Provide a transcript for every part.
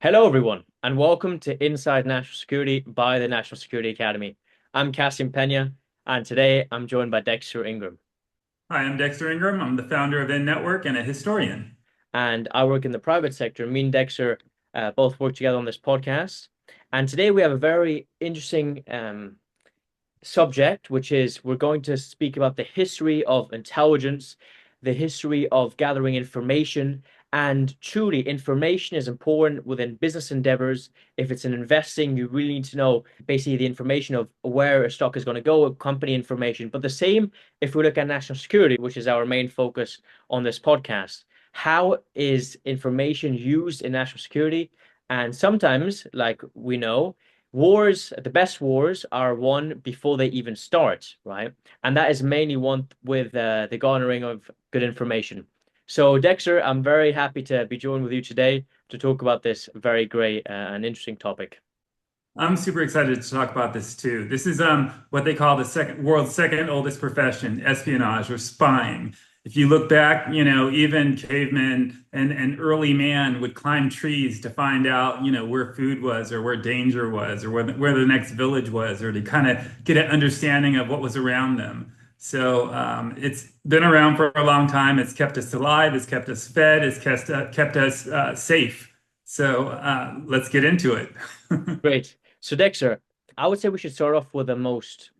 Hello, everyone, and welcome to Inside National Security by the National Security Academy. I'm Cassian Peña, and today I'm joined by Dexter Ingram, Hi, I'm Dexter Ingram. I'm the founder of N Network and a historian. and I work in the private sector. Me and Dexter both work together on this podcast, and today we have a very interesting subject, which is we're going to speak about the history of intelligence, the history of gathering information. And truly, information is important within business endeavors. If it's in investing, you really need to know basically the information of where a stock is going to go, company information. But the same if we look at national security, which is our main focus on this podcast. How is information used in national security? And sometimes, like we know, wars, the best wars are won before they even start, right? And that is mainly one with the garnering of good information. So, Dexter, I'm very happy to be joined with you today to talk about this very great and interesting topic. I'm super excited to talk about this too. This is what they call the second world's second oldest profession, espionage or spying. If you look back, even cavemen and early man would climb trees to find out, where food was or where danger was or where the next village was or to kind of get an understanding of what was around them. So it's been around for a long time. It's kept us alive. It's kept us fed. It's kept us safe. So let's get into it. Great. So, Dexter, I would say we should start off with the most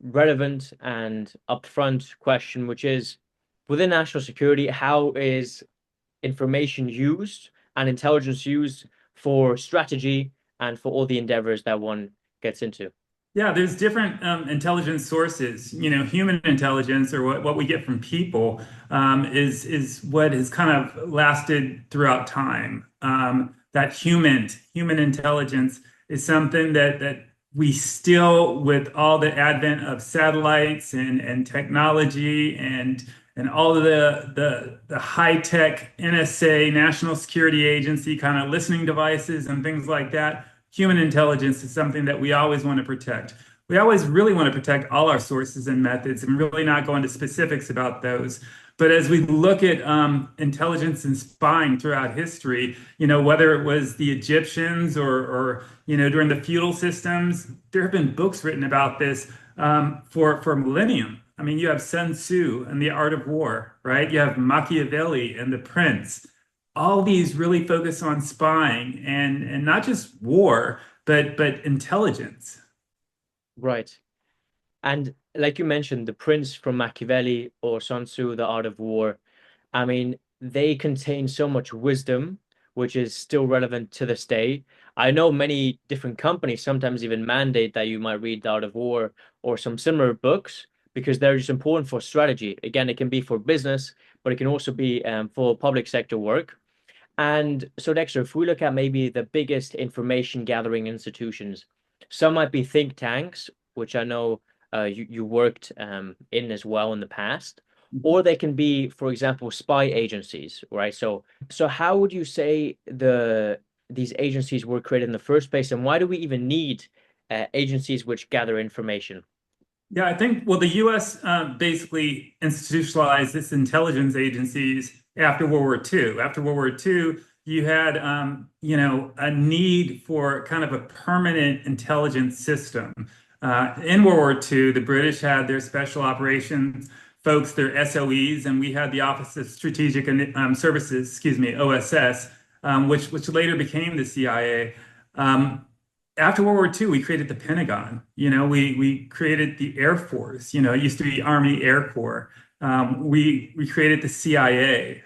relevant and upfront question, which is within national security, how is information used and intelligence used for strategy and for all the endeavors that one gets into? Yeah, there's different intelligence sources. Human intelligence, or what we get from people, is what has kind of lasted throughout time. That human intelligence is something that we still, with all the advent of satellites and technology and all of the high tech NSA, National Security Agency kind of listening devices and things like that. Human intelligence is something that we always want to protect. We always really want to protect all our sources and methods and really not go into specifics about those. But as we look at intelligence and spying throughout history, whether it was the Egyptians or during the feudal systems, there have been books written about this for millennium. I mean, you have Sun Tzu and the Art of War, right? You have Machiavelli and the Prince. All these really focus on spying and not just war, but intelligence. Right. And like you mentioned, the Prince from Machiavelli or Sun Tzu, The Art of War, I mean, they contain so much wisdom, which is still relevant to this day. I know many different companies sometimes even mandate that you might read The Art of War or some similar books because they're just important for strategy. Again, it can be for business, but it can also be for public sector work. And so, Dexter, if we look at maybe the biggest information gathering institutions, some might be think tanks, which I know you worked in as well in the past, or they can be, for example, spy agencies, right? So how would you say these agencies were created in the first place, and why do we even need agencies which gather information? Yeah, I think, well, the US basically institutionalized its intelligence agencies after World War II. After World War II, you had, a need for kind of a permanent intelligence system. In World War II, the British had their special operations folks, their SOEs, and we had the Office of Strategic Services, excuse me, OSS, which later became the CIA. Um, After World War II, we created the Pentagon. We created the Air Force. It used to be Army Air Corps. We created the CIA.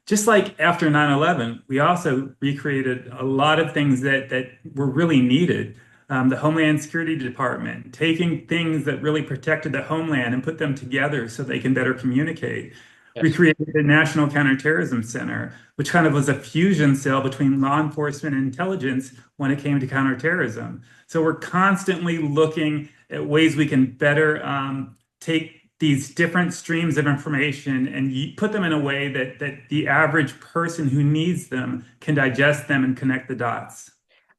Just like after 9/11, we also recreated a lot of things that were really needed. The Homeland Security Department, taking things that really protected the homeland and put them together so they can better communicate. We Yes. created the National Counterterrorism Center, which kind of was a fusion cell between law enforcement and intelligence when it came to counterterrorism. So we're constantly looking at ways we can better take these different streams of information and put them in a way that the average person who needs them can digest them and connect the dots.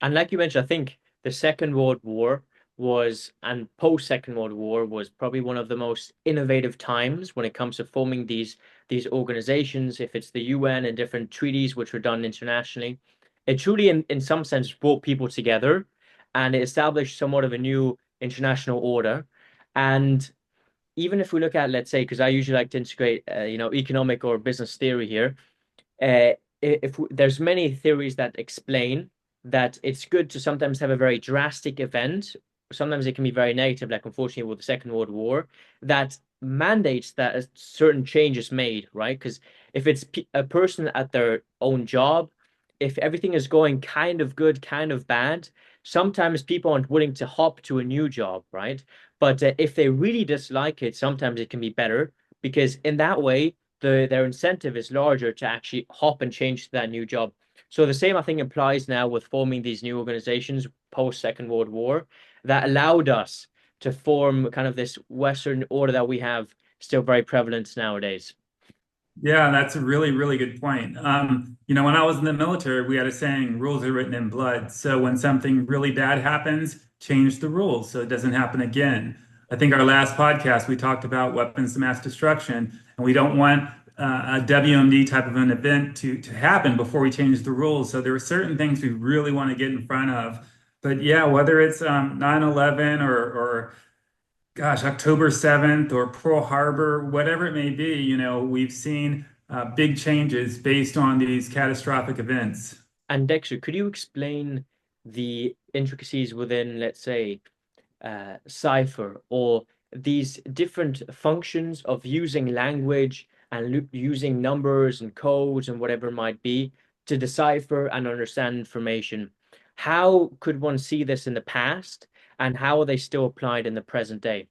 And like you mentioned, I think the Second World War was, and post Second World War was probably one of the most innovative times when it comes to forming these organizations, if it's the UN and different treaties which were done internationally. it truly, in some sense, brought people together, and it established somewhat of a new international order. And even if we look at, let's say, because I usually like to integrate, economic or business theory here, if there's many theories that explain that it's good to sometimes have a very drastic event. Sometimes it can be very negative, like unfortunately with the Second World War, that mandates that a certain change is made, right? Because if it's a person at their own job, if everything is going kind of good, kind of bad, sometimes people aren't willing to hop to a new job, right? But if they really dislike it, sometimes it can be better because in that way, their incentive is larger to actually hop and change to that new job. So the same, I think, applies now with forming these new organizations post Second World War that allowed us to form kind of this Western order that we have still very prevalent nowadays. Yeah, that's a really, really good point. When I was in the military, we had a saying, rules are written in blood. So when something really bad happens, change the rules so it doesn't happen again. I think our last podcast, we talked about weapons of mass destruction, and we don't want a WMD type of an event to happen before we change the rules. So there are certain things we really want to get in front of. But yeah, whether it's 9/11 or gosh, October 7th or Pearl Harbor, whatever it may be, we've seen big changes based on these catastrophic events. And Dexter, could you explain the intricacies within, let's say, cipher or these different functions of using language and using numbers and codes and whatever it might be to decipher and understand information? How could one see this in the past, and how are they still applied in the present day?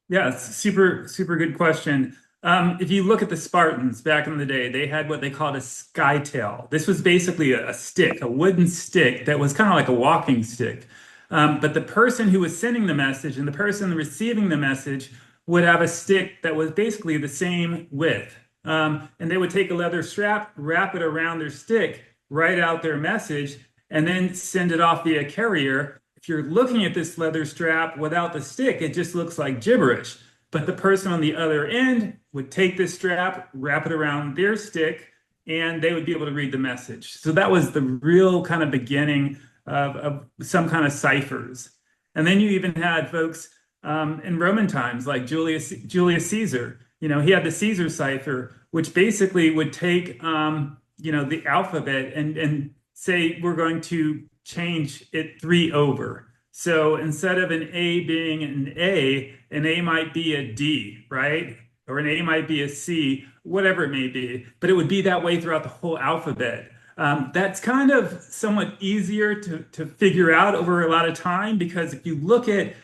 Yeah, it's a super, super good question. If you look at the Spartans back in the day, they had what they called a skytail. This was basically a stick, a wooden stick that was kind of like a walking stick. But the person who was sending the message and the person receiving the message would have a stick that was basically the same width. And they would take a leather strap, wrap it around their stick, write out their message, and then send it off via carrier. If you're looking at this leather strap without the stick, it just looks like gibberish. But the person on the other end would take this strap, wrap it around their stick, and they would be able to read the message. So that was the real kind of beginning of some kind of ciphers. And then you even had folks in Roman times, like Julius Caesar. He had the Caesar cipher, which basically would take the alphabet and say we're going to change it three over. So instead of an A being an A might be a D, right? Or an A might be a C, whatever it may be. But it would be that way throughout the whole alphabet. That's kind of somewhat easier to figure out over a lot of time because if you look at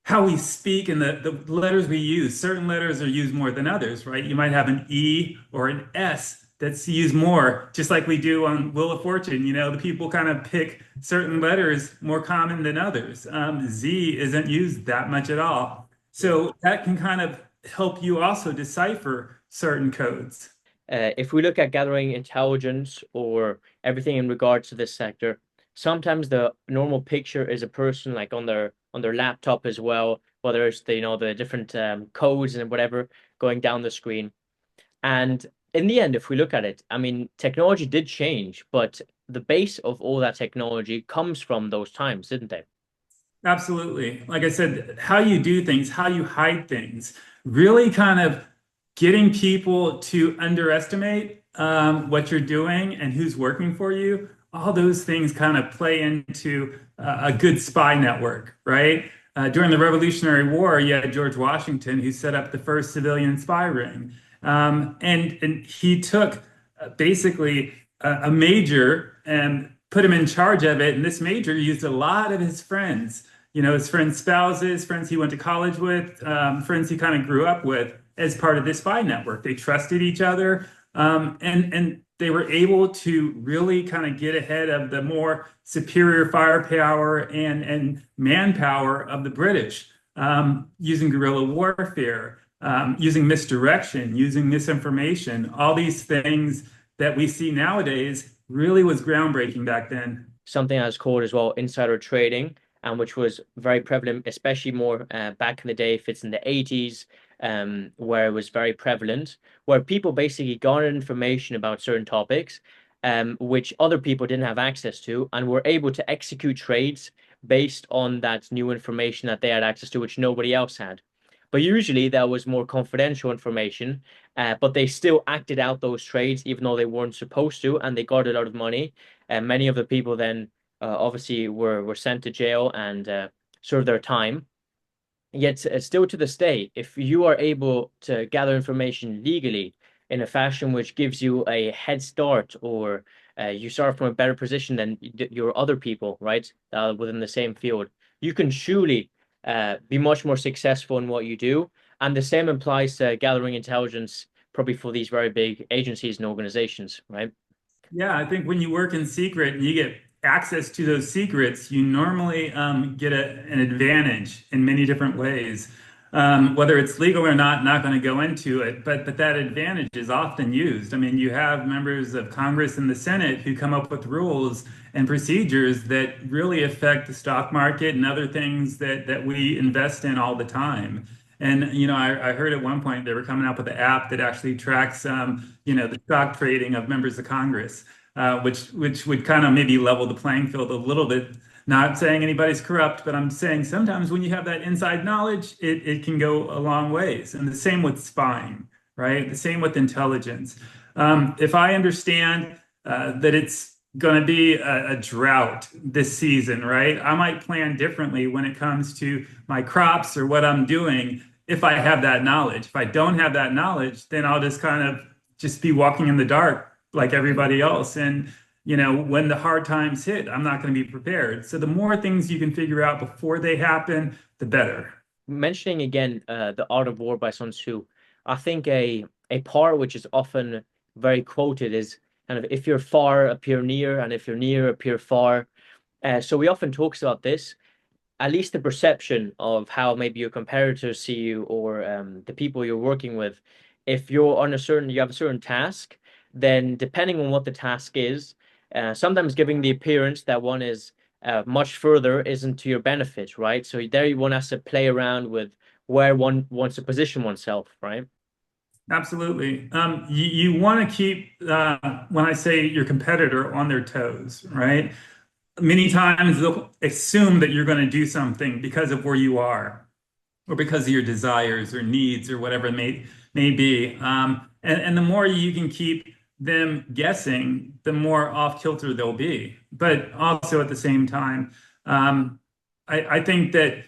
how we speak and the letters we use, certain letters are used more than others, right? You might have an E or an S that's used more, just like we do on Wheel of Fortune. The people kind of pick certain letters more common than others. Z isn't used that much at all. So that can kind of help you also decipher certain codes. If we look at gathering intelligence or everything in regards to this sector, sometimes the normal picture is a person like on their laptop as well, whether it's the different codes and whatever going down the screen. And in the end, if we look at it, I mean, technology did change, but the base of all that technology comes from those times, didn't they? Absolutely. Like I said, how you do things, how you hide things, really kind of getting people to underestimate what you're doing and who's working for you. All those things kind of play into a good spy network, right? During the Revolutionary War, you had George Washington who set up the first civilian spy ring. And he took basically a major and put him in charge of it. And this major used a lot of his friends, his friends' spouses, friends he went to college with, friends he kind of grew up with as part of this spy network. They trusted each other, and they were able to really kind of get ahead of the more superior firepower and manpower of the British, using guerrilla warfare, using misdirection, using misinformation. All these things that we see nowadays really was groundbreaking back then. Something that's called as well insider trading, and which was very prevalent, especially more back in the day, if it's in the 80s, where it was very prevalent, where people basically garnered information about certain topics, which other people didn't have access to, and were able to execute trades based on that new information that they had access to, which nobody else had. But usually that was more confidential information, but they still acted out those trades even though they weren't supposed to, and they got a lot of money. And many of the people then obviously were sent to jail and served their time. Yet, still to this day, if you are able to gather information legally in a fashion which gives you a head start, or you start from a better position than your other people, right, within the same field, you can truly be much more successful in what you do. And the same applies to gathering intelligence, probably for these very big agencies and organizations, right? Yeah, I think when you work in secret and you get access to those secrets, you normally get an advantage in many different ways. Whether it's legal or not going to go into it, but that advantage is often used. I mean, you have members of Congress and the Senate who come up with rules and procedures that really affect the stock market and other things that we invest in all the time. And I heard at one point they were coming up with an app that actually tracks the stock trading of members of Congress, which would kind of maybe level the playing field a little bit. Not saying anybody's corrupt, but I'm saying sometimes when you have that inside knowledge, it can go a long ways. And the same with spying, right? The same with intelligence. If I understand that it's going to be a drought this season, right? I might plan differently when it comes to my crops or what I'm doing if I have that knowledge. If I don't have that knowledge, then I'll just kind of just be walking in the dark like everybody else. And when the hard times hit, I'm not going to be prepared. So the more things you can figure out before they happen, the better. Mentioning again The Art of War by Sun Tzu, I think a part which is often very quoted is kind of if you're far, appear near, and if you're near, appear far. So we often talks about this, at least the perception of how maybe your competitors see you, or the people you're working with. If you're on you have a certain task, then depending on what the task is, sometimes giving the appearance that one is much further isn't to your benefit, right? So there one has to play around with where one wants to position oneself, right? Absolutely. You want to keep, when I say your competitor, on their toes, right? Many times they'll assume that you're going to do something because of where you are, or because of your desires or needs or whatever it may be. And the more you can keep them guessing, the more off kilter they'll be. But also at the same time, I think that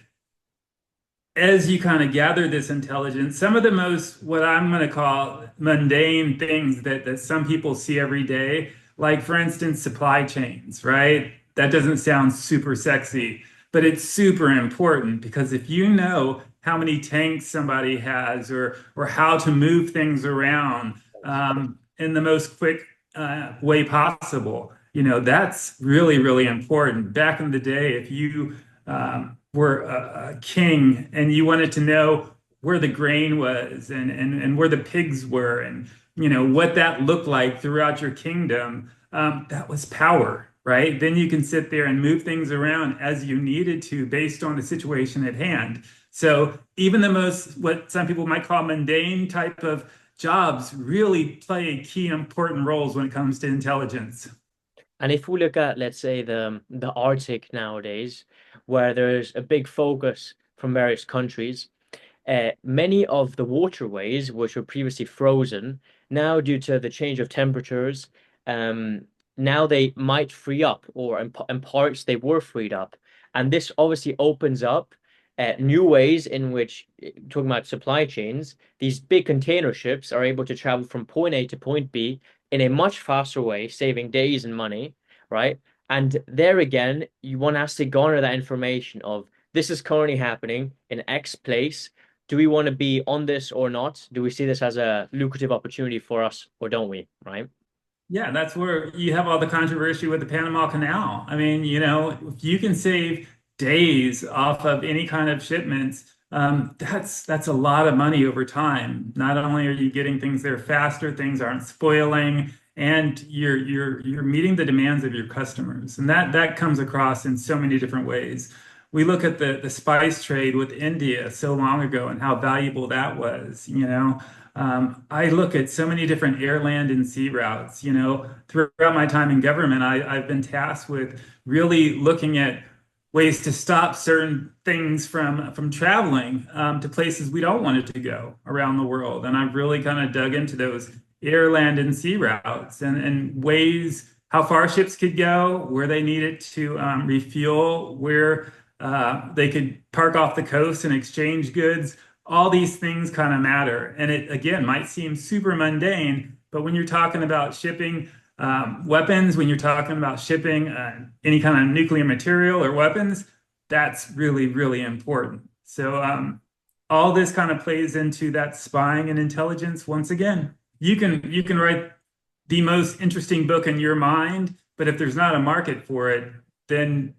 as you kind of gather this intelligence, some of the most, what I'm going to call mundane things that some people see every day, like for instance, supply chains, right? That doesn't sound super sexy, but it's super important because if you know how many tanks somebody has, or how to move things around in the most quick way possible, that's really, really important. Back in the day, if you were a king and you wanted to know where the grain was, and where the pigs were, and what that looked like throughout your kingdom, that was power, right? Then you can sit there and move things around as you needed to based on the situation at hand. So even the most, what some people might call mundane type of jobs, really play key important roles when it comes to intelligence. And if we look at, let's say, the Arctic nowadays, where there's a big focus from various countries, many of the waterways, which were previously frozen, now due to the change of temperatures, um, now they might free up, or in parts they were freed up. And this obviously opens up new ways in which, talking about supply chains, these big container ships are able to travel from point A to point B in a much faster way, saving days and money, right? And there again, one has to garner that information of this is currently happening in X place. Do we want to be on this or not? Do we see this as a lucrative opportunity for us, or don't we? Right? Yeah, that's where you have all the controversy with the Panama Canal. I mean, if you can save days off of any kind of shipments, that's a lot of money over time. Not only are you getting things there faster, things aren't spoiling, and you're meeting the demands of your customers, and that comes across in so many different ways. We look at the spice trade with India so long ago and how valuable that was, you know. I look at so many different air, land, and sea routes, you know. Throughout my time in government, I've been tasked with really looking at ways to stop certain things from traveling to places we don't want it to go around the world. And I've really kind of dug into those air, land, and sea routes and ways how far ships could go, where they needed to refuel, where they could park off the coast and exchange goods. All these things kind of matter. And it, again, might seem super mundane, but when you're talking about shipping weapons, when you're talking about shipping any kind of nuclear material or weapons, that's really, really important. So all this kind of plays into that spying and intelligence. Once again, you can write the most interesting book in your mind, but if there's not a market for it, then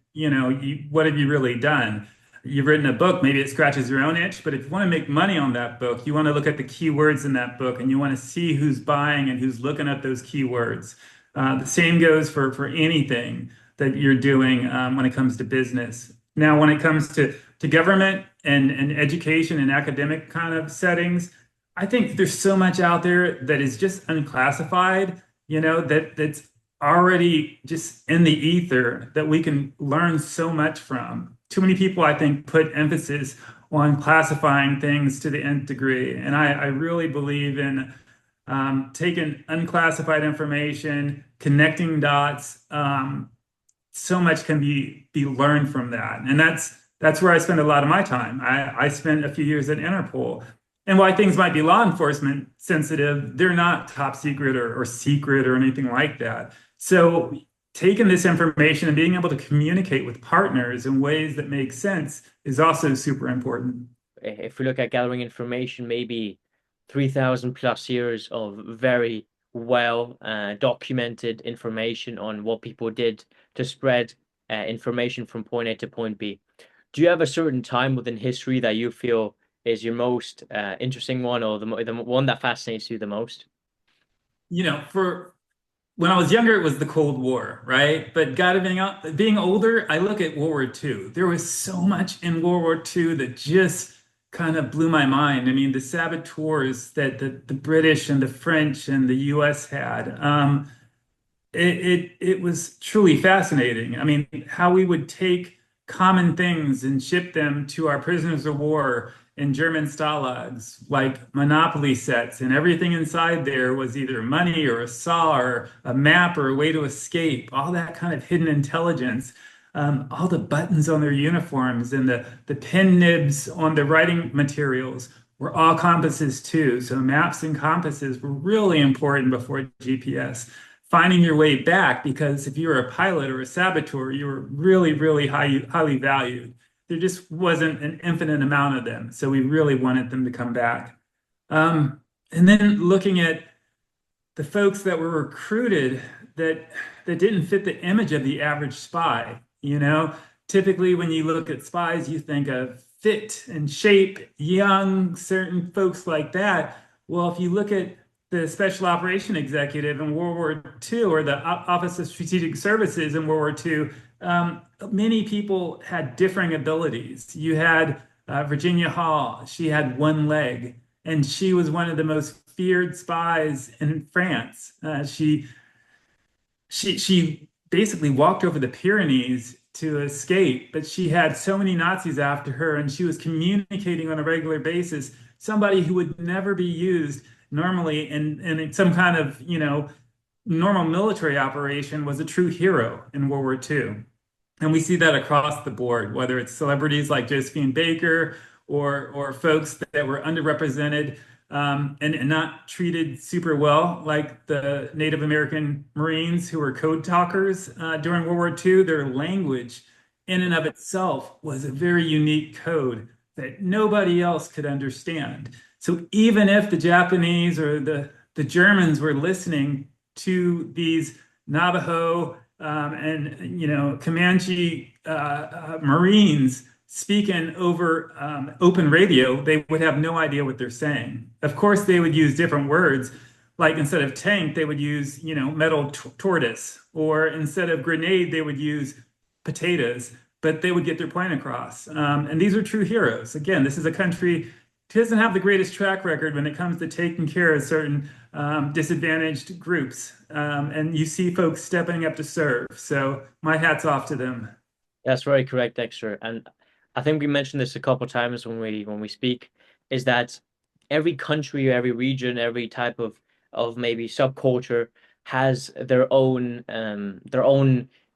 what have you really done? You've written a book, maybe it scratches your own itch, but if you want to make money on that book, you want to look at the keywords in that book and you want to see who's buying and who's looking at those keywords. The same goes for anything that you're doing when it comes to business. Now, when it comes to government and education and academic kind of settings, I think there's so much out there that is just unclassified, that's already just in the ether that we can learn so much from. Too many people, I think, put emphasis on classifying things to the nth degree. And I really believe in taking unclassified information, connecting dots. So much can be learned from that. And that's where I spend a lot of my time. I spent a few years at Interpol. And while things might be law enforcement sensitive, they're not top secret or secret or anything like that. So taking this information and being able to communicate with partners in ways that make sense is also super important. If we look at gathering information, maybe 3,000 plus years of very well documented information on what people did to spread information from point A to point B. Do you have a certain time within history that you feel is your most interesting one, or the one that fascinates you the most? For when I was younger, it was the Cold War, right? But being older, I look at World War II. There was so much in World War II that just kind of blew my mind. I mean, the saboteurs that the British and the French and the US had, it was truly fascinating. I mean, how we would take common things and ship them to our prisoners of war in German stalags, like Monopoly sets, and everything inside there was either money or a saw or a map or a way to escape, all that kind of hidden intelligence. All the buttons on their uniforms and the pen nibs on the writing materials were all compasses too. So maps and compasses were really important before GPS. Finding your way back, because if you were a pilot or a saboteur, you were really, really highly valued. There just wasn't an infinite amount of them. So we really wanted them to come back. And then looking at the folks that were recruited that didn't fit the image of the average spy. Typically when you look at spies, you think of fit and shape, young, certain folks like that. Well, if you look at the Special Operation Executive in World War II or the Office of Strategic Services in World War II, many people had differing abilities. You had Virginia Hall. She had one leg, and she was one of the most feared spies in France. She basically walked over the Pyrenees to escape, but she had so many Nazis after her, and she was communicating on a regular basis. Somebody who would never be used normally in some kind of, normal military operation was a true hero in World War II. And we see that across the board, whether it's celebrities like Josephine Baker or folks that were underrepresented and not treated super well, like the Native American Marines who were code talkers during World War II. Their language, in and of itself, was a very unique code that nobody else could understand. So even if the Japanese or the Germans were listening to these Navajo and Comanche Marines speaking over open radio, they would have no idea what they're saying. Of course, they would use different words. Like instead of tank, they would use, metal tortoise, or instead of grenade, they would use potatoes. but they would get their point across. And these are true heroes. Again, this is a country doesn't have the greatest track record when it comes to taking care of certain disadvantaged groups. And you see folks stepping up to serve. So my hat's off to them. That's very correct, Dexter. And I think we mentioned this a couple times when we speak, is that every country, every region, every type of maybe subculture has their own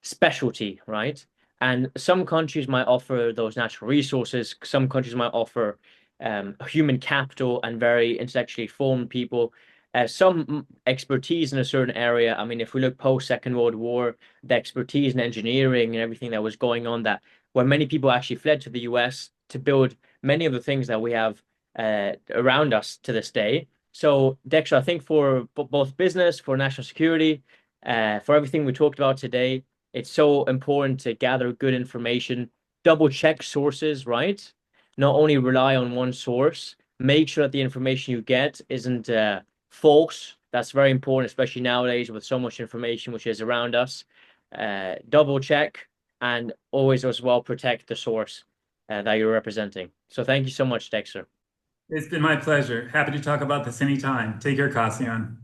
specialty, right? And some countries might offer those natural resources, some countries might offer human capital and very intellectually formed people. Some expertise in a certain area. I mean, if we look post Second World War, the expertise in engineering and everything that was going on, that where many people actually fled to the US to build many of the things that we have around us to this day. So, Dexter, I think for both business, for national security, for everything we talked about today, it's so important to gather good information, double check sources, right? Not only rely on one source, make sure that the information you get isn't false. That's very important, especially nowadays with so much information which is around us. Double check and always as well protect the source that you're representing. So thank you so much, Dexter. It's been my pleasure. Happy to talk about this anytime. Take care, Cassian.